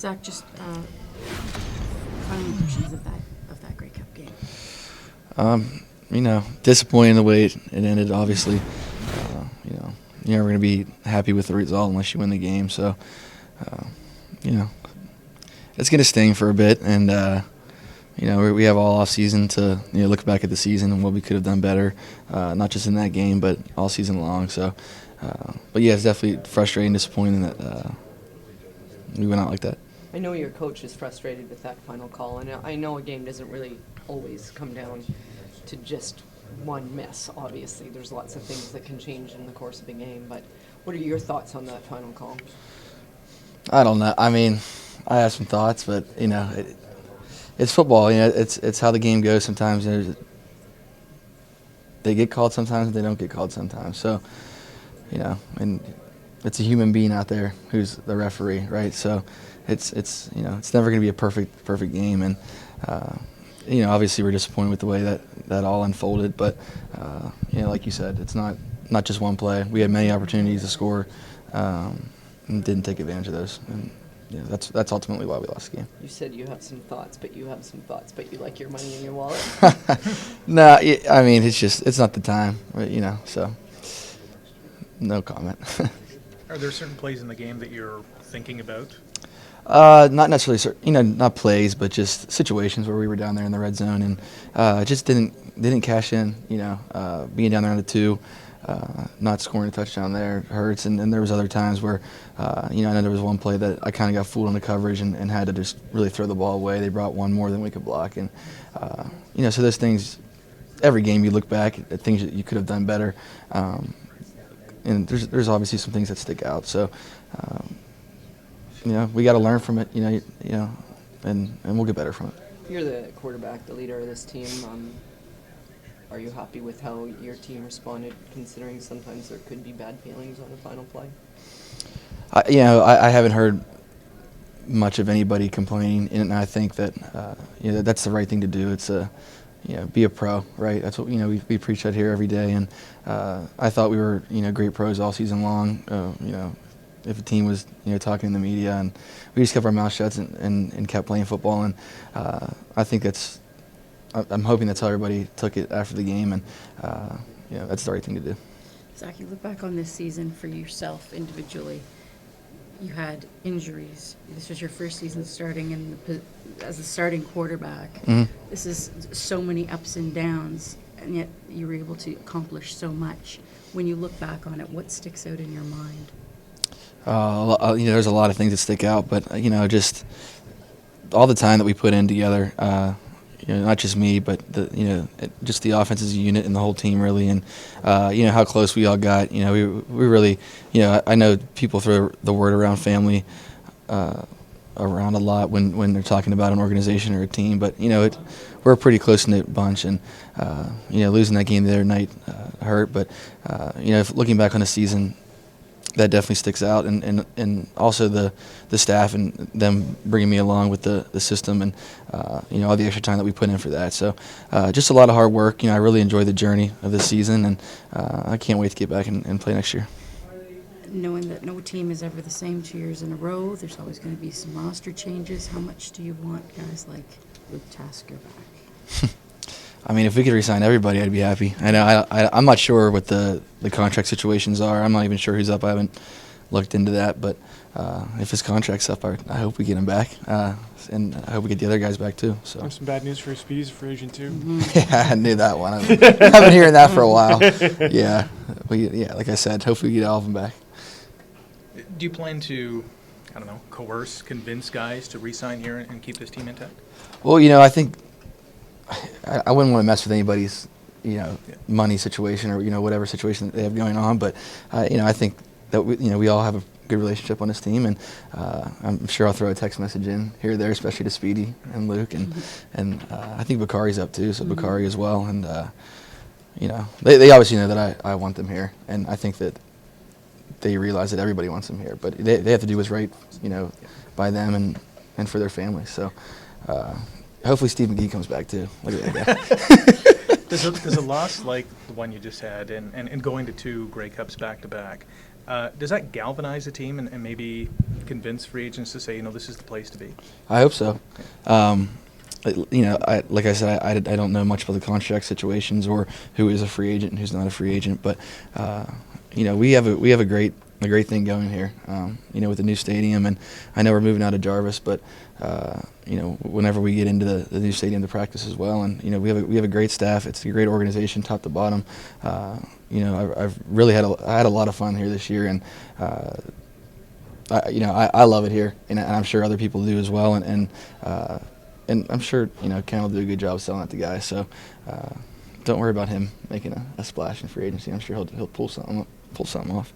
Zach, just final impressions of that Grey Cup game. Disappointing the way it ended, obviously. You're never going to be happy with the result unless you win the game. So, it's going to sting for a bit. And, we have all off season to look back at the season and what we could have done better, not just in that game, but all season long. So, but yeah, it's definitely frustrating, disappointing that we went out like that. I know your coach is frustrated with that final call, and I know a game doesn't really always come down to just one miss. Obviously, there's lots of things that can change in the course of a game, but what are your thoughts on that final call? I don't know. I mean, I have some thoughts, but it's football. It's how the game goes. Sometimes they get called, sometimes they don't get called. Sometimes, so and it's a human being out there who's the referee, right? So it's never going to be a perfect game, and obviously we're disappointed with the way that all unfolded. But like you said, it's not just one play. We had many opportunities to score, and didn't take advantage of those. And that's ultimately why we lost the game. You said you have some thoughts, but you like your money in your wallet? No, I mean it's not the time, so no comment. Are there certain plays in the game that you're thinking about? Not necessarily, not plays, but just situations where we were down there in the red zone and just didn't cash in. Being down there on the 2, not scoring a touchdown there hurts. And there was other times where, I know there was one play that I kind of got fooled on the coverage and had to just really throw the ball away. They brought one more than we could block, and so those things. Every game you look back at things that you could have done better, and there's obviously some things that stick out. So. We got to learn from it, and we'll get better from it. You're the quarterback, the leader of this team. Are you happy with how your team responded, considering sometimes there could be bad feelings on the final play? I haven't heard much of anybody complaining, and I think that that's the right thing to do. It's be a pro, right? That's what we preach that here every day, and I thought we were great pros all season long. If a team was talking in the media, and we just kept our mouth shut and kept playing football, and I think I'm hoping that's how everybody took it after the game, and that's the right thing to do. Zach, you look back on this season for yourself individually. You had injuries. This was your first season starting as a starting quarterback. Mm-hmm. This is so many ups and downs, and yet you were able to accomplish so much. When you look back on it, what sticks out in your mind? There's a lot of things that stick out, but just all the time that we put in together. Not just me, but just the offense as a unit and the whole team really, and how close we all got. We really, I know people throw the word around family around a lot when they're talking about an organization or a team, but we're a pretty close knit bunch, and losing that game the other night hurt, but looking back on the season. That definitely sticks out, and also the staff and them bringing me along with the system and all the extra time that we put in for that. So just a lot of hard work. I really enjoyed the journey of this season, and I can't wait to get back and play next year. Knowing that no team is ever the same 2 years in a row, there's always going to be some roster changes. How much do you want guys like Luke Tasker back? I mean, if we could re-sign everybody, I'd be happy. I know I'm not sure what the contract situations are. I'm not even sure who's up. I haven't looked into that. But if his contract's up, I hope we get him back, and I hope we get the other guys back too. So. There's some bad news for Speedy's free agent too. Mm-hmm. Yeah, I knew that one. I've been hearing that for a while. Yeah, like I said, hopefully we get all of them back. Do you plan to, coerce, convince guys to re-sign here and keep this team intact? Well, I think. I wouldn't want to mess with anybody's, money situation or whatever situation that they have going on. But I think that we all have a good relationship on this team, and I'm sure I'll throw a text message in here or there, especially to Speedy and Luke, and I think Bakari's up too, so Bakari as well, and they obviously know that I want them here, and I think that they realize that everybody wants them here, but they have to do what's right, by them and for their families. So. Hopefully Steve McGee comes back too. Look at that guy. Does a loss like the one you just had and going to 2 Grey Cups back-to-back, Does that galvanize the team and maybe convince free agents to say, this is the place to be? I hope so. Like I said, I don't know much about the contract situations or who is a free agent and who's not a free agent, but we have a great thing going here. With the new stadium, and I know we're moving out of Jarvis, but whenever we get into the new stadium to practice as well, and we have a great staff. It's a great organization, top to bottom. I've really had a lot of fun here this year, and I love it here, and I'm sure other people do as well, and I'm sure Ken will do a good job selling it to guys. So don't worry about him making a splash in free agency. I'm sure he'll pull something off.